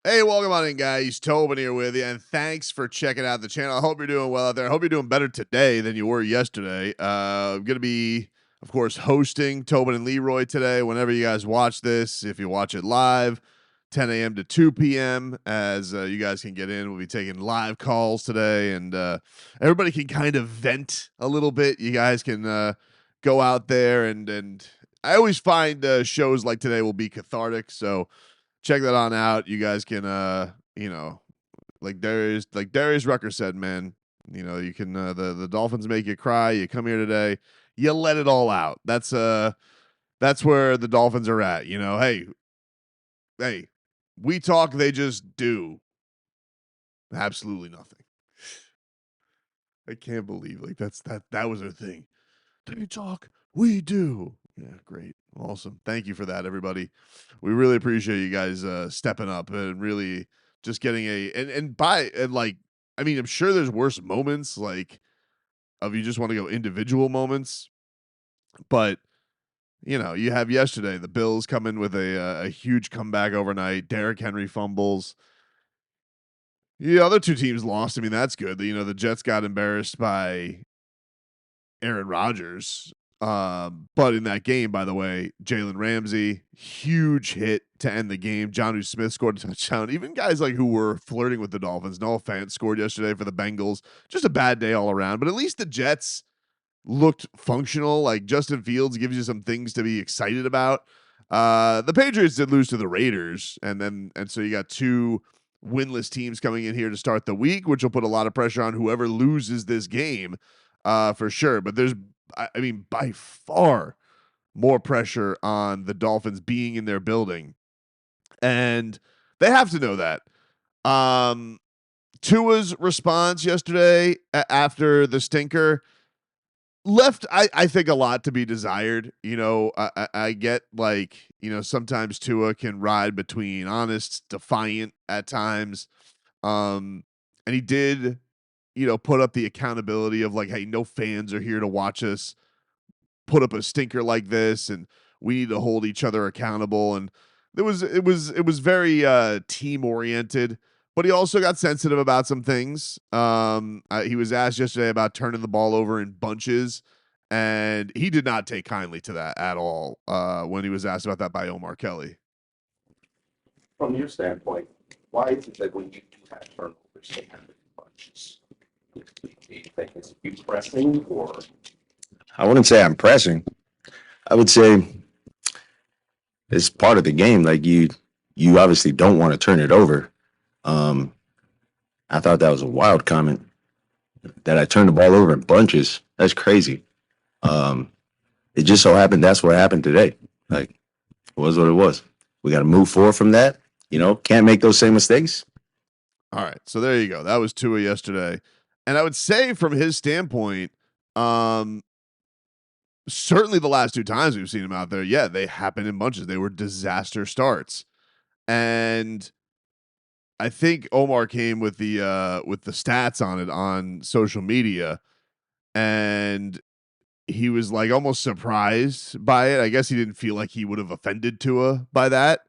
Hey, welcome on in, guys. Tobin here with you, and thanks for checking out the channel. I hope you're doing well out there. I hope you're doing better today than you were yesterday. I'm going to be, of course, hosting Tobin and Leroy today. Whenever you guys watch this, if you watch it live, 10 a.m. to 2 p.m., as you guys can get in. We'll be taking live calls today, and everybody can kind of vent a little bit. You guys can go out there, and I always find shows like today will be cathartic, so check that on out. You guys can like Darius Rucker said, man, you can the Dolphins make you cry. You come here today, you let it all out. That's where the Dolphins are at. Hey, we talk, they just do absolutely nothing. I can't believe that was their thing. They talk, we do. Yeah, great. Awesome. Thank you for that, everybody. We really appreciate you guys stepping up and really just getting I'm sure there's worse moments, like of you just want to go individual moments, but you have yesterday the Bills come in with a huge comeback overnight. Derrick Henry fumbles. The other two teams lost. I mean, that's good. The Jets got embarrassed by Aaron Rodgers. But in that game, by the way, Jalen Ramsey, huge hit to end the game. Jonnu Smith scored a touchdown. Even guys like who were flirting with the Dolphins, Noah Fant scored yesterday for the Bengals. Just a bad day all around. But at least the Jets looked functional. Like Justin Fields gives you some things to be excited about. The Patriots did lose to the Raiders, and so you got two winless teams coming in here to start the week, which will put a lot of pressure on whoever loses this game, for sure. But by far more pressure on the Dolphins being in their building, and they have to know that. Tua's response yesterday after the stinker left, I think, a lot to be desired. I get, sometimes Tua can ride between honest, defiant at times. And he did, put up the accountability of like, hey, no fans are here to watch us put up a stinker like this, and we need to hold each other accountable. And it was very team oriented, but he also got sensitive about some things. He was asked yesterday about turning the ball over in bunches, and he did not take kindly to that at all when he was asked about that by Omar Kelly. From your standpoint, why is it that when you do have turnovers, they happen in bunches? Do you think it's you pressing, or I wouldn't say I'm pressing. I would say it's part of the game. Like you obviously don't want to turn it over. I thought that was a wild comment that I turned the ball over in bunches. That's crazy. It just so happened that's what happened today. Like, it was what it was. We got to move forward from that. Can't make those same mistakes. All right, so there you go. That was Tua yesterday, and I would say from his standpoint, certainly the last two times we've seen him out there, yeah, they happened in bunches. They were disaster starts, and I think Omar came with the stats on it on social media, and he was like almost surprised by it. I guess he didn't feel like he would have offended Tua by that.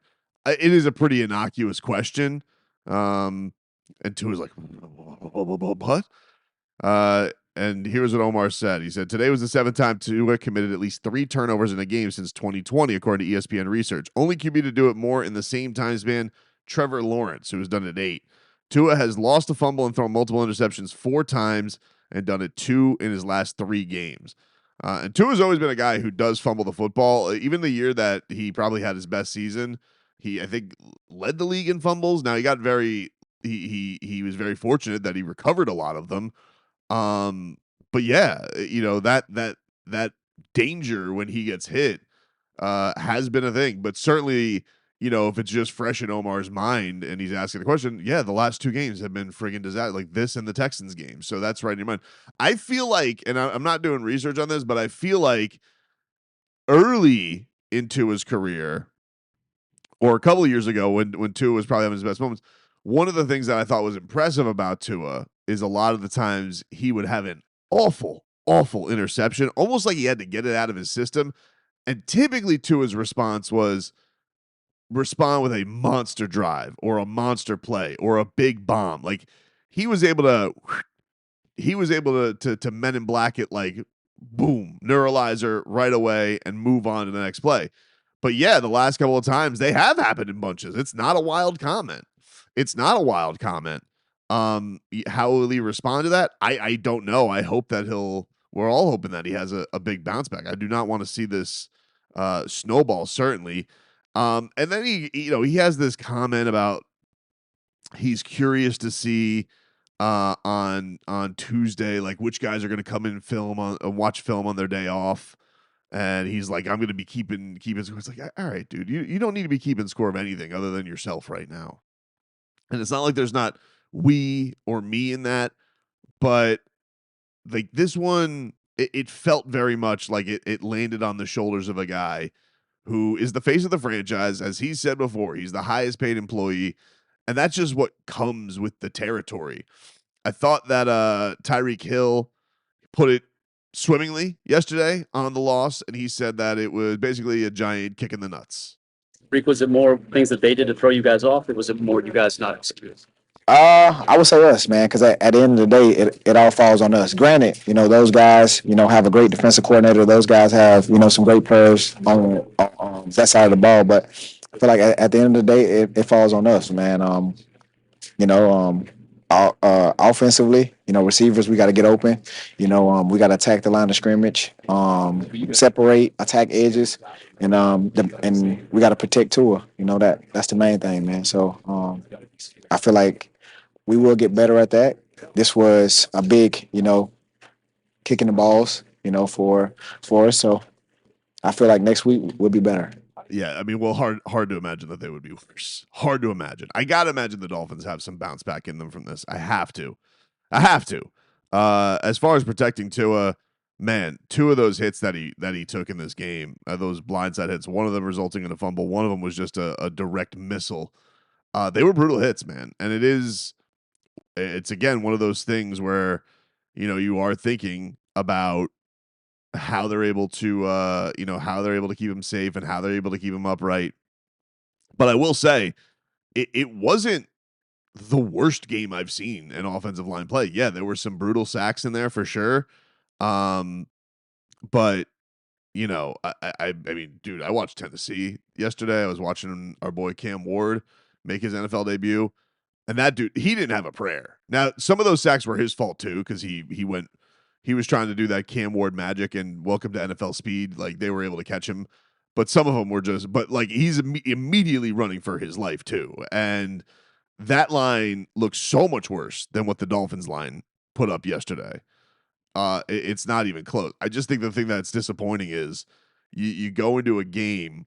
It is a pretty innocuous question, and Tua's like, what? And here's what Omar said. He said, today was the seventh time Tua committed at least 3 turnovers in a game since 2020, according to ESPN research. Only QB to do it more in the same time span, Trevor Lawrence, who has done it 8. Tua has lost a fumble and thrown multiple interceptions 4 times and done it 2 in his last 3 games. And Tua's always been a guy who does fumble the football. Even the year that he probably had his best season, he, I think, led the league in fumbles. Now he got he was very fortunate that he recovered a lot of them. But yeah, that danger when he gets hit has been a thing. But certainly, if it's just fresh in Omar's mind and he's asking the question, yeah, the last 2 games have been friggin' disaster, like this and the Texans game. So that's right in your mind. I feel like, and I'm not doing research on this, but I feel like early into his career, or a couple of years ago when Tua was probably having his best moments, one of the things that I thought was impressive about Tua is a lot of the times he would have an awful, awful interception, almost like he had to get it out of his system. And typically Tua's response was, respond with a monster drive or a monster play or a big bomb. Like he was able to men in black it like boom, neuralizer right away and move on to the next play. But yeah, the last couple of times they have happened in bunches. It's not a wild comment. It's not a wild comment. How will he respond to that? I don't know. I hope that we're all hoping that he has a big bounce back. I do not want to see this snowball, certainly. And then he has this comment about he's curious to see on Tuesday, like which guys are going to come in and watch film on their day off. And he's like, I'm going to be keeping score. It's like, all right, dude, you don't need to be keeping score of anything other than yourself right now. And it's not like there's not we or me in that, but like this one, it felt very much like it landed on the shoulders of a guy who is the face of the franchise. As he said before, he's the highest paid employee. And that's just what comes with the territory. I thought that Tyreek Hill put it swimmingly yesterday on the loss, and he said that it was basically a giant kick in the nuts. Rick, was it more things that they did to throw you guys off, or was it more you guys not executing? I would say us, man, because at the end of the day, it all falls on us. Granted, those guys, have a great defensive coordinator. Those guys have, some great players on that side of the ball. But I feel like at the end of the day, it falls on us, man. Offensively, receivers, we got to get open. We got to attack the line of scrimmage, separate, attack edges, and we got to protect Tua. That's the main thing, man. So I feel like we will get better at that. This was a big, kicking the balls, for us. So I feel like next week we'll be better. Yeah, I mean, well, hard to imagine that they would be worse. Hard to imagine. I gotta imagine the Dolphins have some bounce back in them from this. I have to. As far as protecting Tua, man, two of those hits that he took in this game, those blindside hits, one of them resulting in a fumble, one of them was just a direct missile. They were brutal hits, man, and it's again one of those things where you are thinking about how they're able to keep him safe and how they're able to keep him upright. But I will say it wasn't the worst game I've seen in offensive line play. Yeah, there were some brutal sacks in there for sure. But I mean, dude, I watched Tennessee yesterday. I was watching our boy Cam Ward make his NFL debut. And that dude, he didn't have a prayer. Now, some of those sacks were his fault too, because he was trying to do that Cam Ward magic and welcome to NFL speed. Like they were able to catch him, but some of them were but like he's immediately running for his life too. And that line looks so much worse than what the Dolphins line put up yesterday. It's not even close. I just think the thing that's disappointing is you go into a game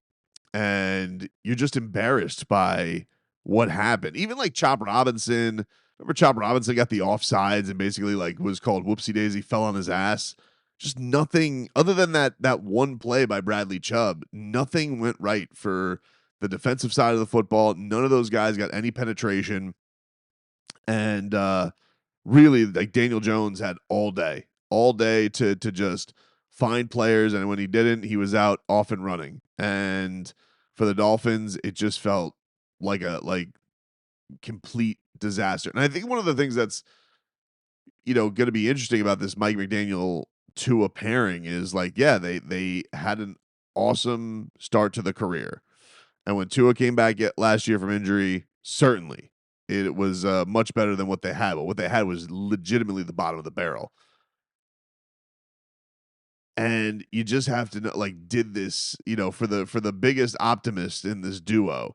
and you're just embarrassed by what happened. Even like Chop Robinson. Remember Chop Robinson got the offsides and basically like was called whoopsie daisy, fell on his ass. Just nothing other than that one play by Bradley Chubb. Nothing went right for the defensive side of the football. None of those guys got any penetration. And really, like Daniel Jones had all day to just find players. And when he didn't, he was out off and running. And for the Dolphins, it just felt like complete disaster. And I think one of the things that's going to be interesting about this Mike McDaniel Tua pairing is like, yeah, they had an awesome start to the career, and when Tua came back last year from injury, certainly it was much better than what they had. But what they had was legitimately the bottom of the barrel. And you just have to know, like, did this, for the biggest optimist in this duo,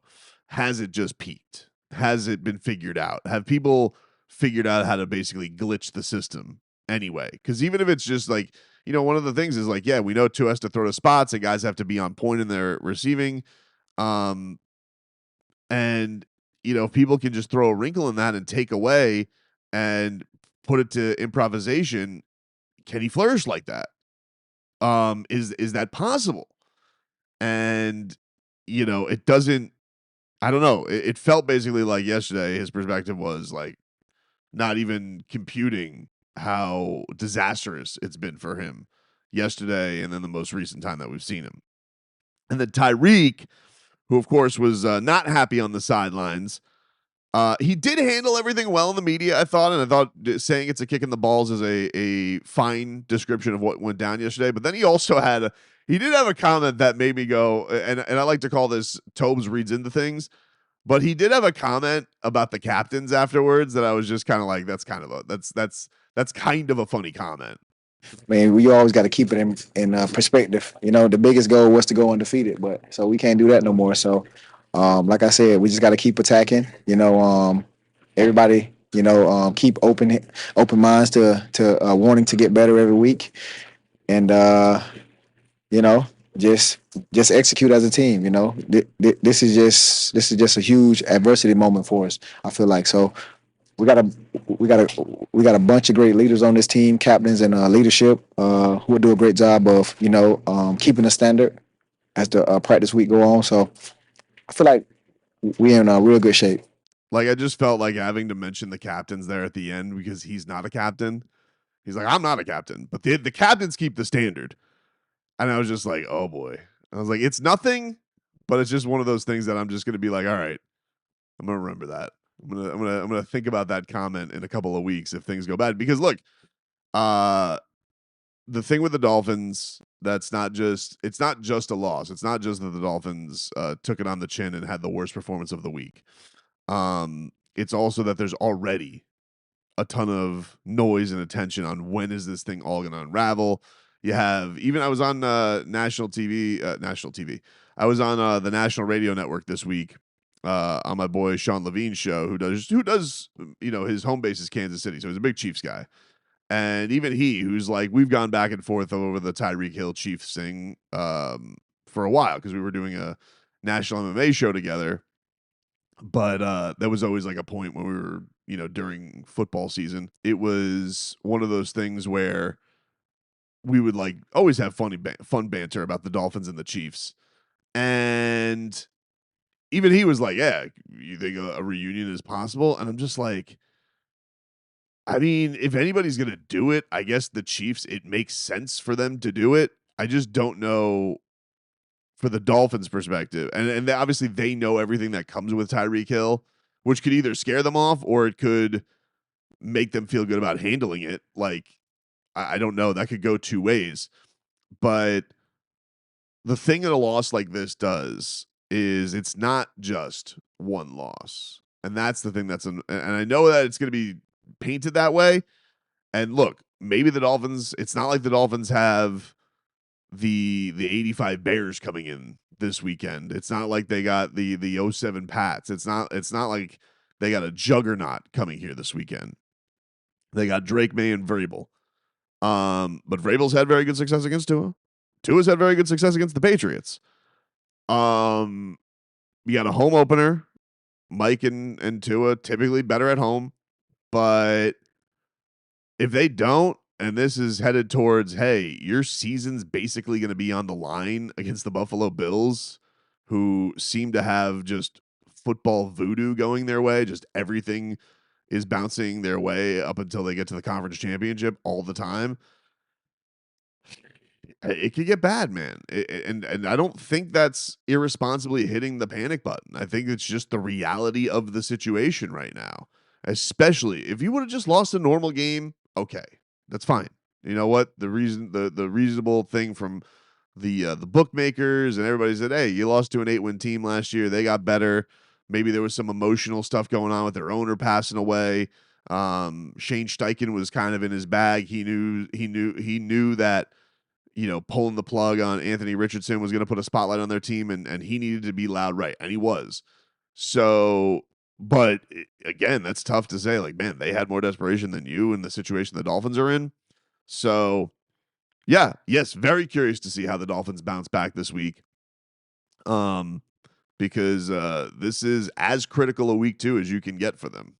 has it just peaked? Has it been figured out? Have people figured out how to basically glitch the system anyway? Because even if it's just like, one of the things is like, yeah, we know Tua has to throw to spots and guys have to be on point in their receiving. And, if people can just throw a wrinkle in that and take away and put it to improvisation, can he flourish like that? Is that possible? And it doesn't. I don't know. It felt basically like yesterday his perspective was like not even computing how disastrous it's been for him yesterday and then the most recent time that we've seen him. And then Tyreek, who of course was not happy on the sidelines. He did handle everything well in the media, I thought, and I thought saying it's a kick in the balls is a fine description of what went down yesterday. But then he also he did have a comment that made me go, and I like to call this Tobes reads into things, but he did have a comment about the captains afterwards that I was just kind of like, that's kind of a funny comment. Man, we always got to keep it in perspective. You know, the biggest goal was to go undefeated, but so we can't do that no more. So, like I said, we just got to keep attacking. You know, everybody, keep open minds to wanting to get better every week, and you know, just execute as a team. You know, this is just a huge adversity moment for us. I feel like so. We got a bunch of great leaders on this team, captains and leadership, who will do a great job of keeping the standard as the practice week go on. So I feel like we're in real good shape. Like I just felt like having to mention the captains there at the end because he's not a captain. He's like, I'm not a captain, but the captains keep the standard. And I was just like, oh boy. I was like, it's nothing, but it's just one of those things that I'm just gonna be like, all right, I'm gonna remember that. I'm gonna think about that comment in a couple of weeks if things go bad. Because look, the thing with the Dolphins, it's not just a loss. It's not just that the Dolphins took it on the chin and had the worst performance of the week. It's also that there's already a ton of noise and attention on when is this thing all going to unravel. You have I was on national TV. I was on the National Radio Network this week on my boy Sean Levine's show, who does his home base is Kansas City, so he's a big Chiefs guy. And even who's like, we've gone back and forth over the Tyreek Hill Chiefs thing for a while because we were doing a national MMA show together. But there was always like a point when we were, during football season, it was one of those things where we would like always have fun banter about the Dolphins and the Chiefs. And even he was like, yeah, you think a reunion is possible? And I'm just like, I mean, if anybody's going to do it, I guess the Chiefs, it makes sense for them to do it. I just don't know for the Dolphins' perspective. And obviously they know everything that comes with Tyreek Hill, which could either scare them off or it could make them feel good about handling it. Like, I don't know. That could go two ways. But the thing that a loss like this does is it's not just one loss. And that's the thing and I know that it's going to be painted that way. And look, maybe the Dolphins, it's not like the Dolphins have the 85 Bears coming in this weekend. It's not like they got the 07 Pats. It's not like they got a juggernaut coming here this weekend. They got Drake May and Vrabel. But Vrabel's had very good success against Tua. Tua's had very good success against the Patriots. You got a home opener. Mike and Tua typically better at home, but if they don't, and this is headed towards, hey, your season's basically going to be on the line against the Buffalo Bills, who seem to have just football voodoo going their way. Just everything is bouncing their way up until they get to the conference championship all the time. It could get bad, man. And I don't think that's irresponsibly hitting the panic button. I think it's just the reality of the situation right now. Especially if you would have just lost a normal game, okay, that's fine. You know what? The reasonable thing from the bookmakers and everybody said, hey, you lost to an 8-win team last year. They got better. Maybe there was some emotional stuff going on with their owner passing away. Shane Steichen was kind of in his bag. He knew that, pulling the plug on Anthony Richardson was going to put a spotlight on their team, and he needed to be loud, right? And he was. So, but again, that's tough to say. Like, man, they had more desperation than you in the situation the Dolphins are in. So, yeah, yes, very curious to see how the Dolphins bounce back this week. Because this is as critical a week 2 as you can get for them.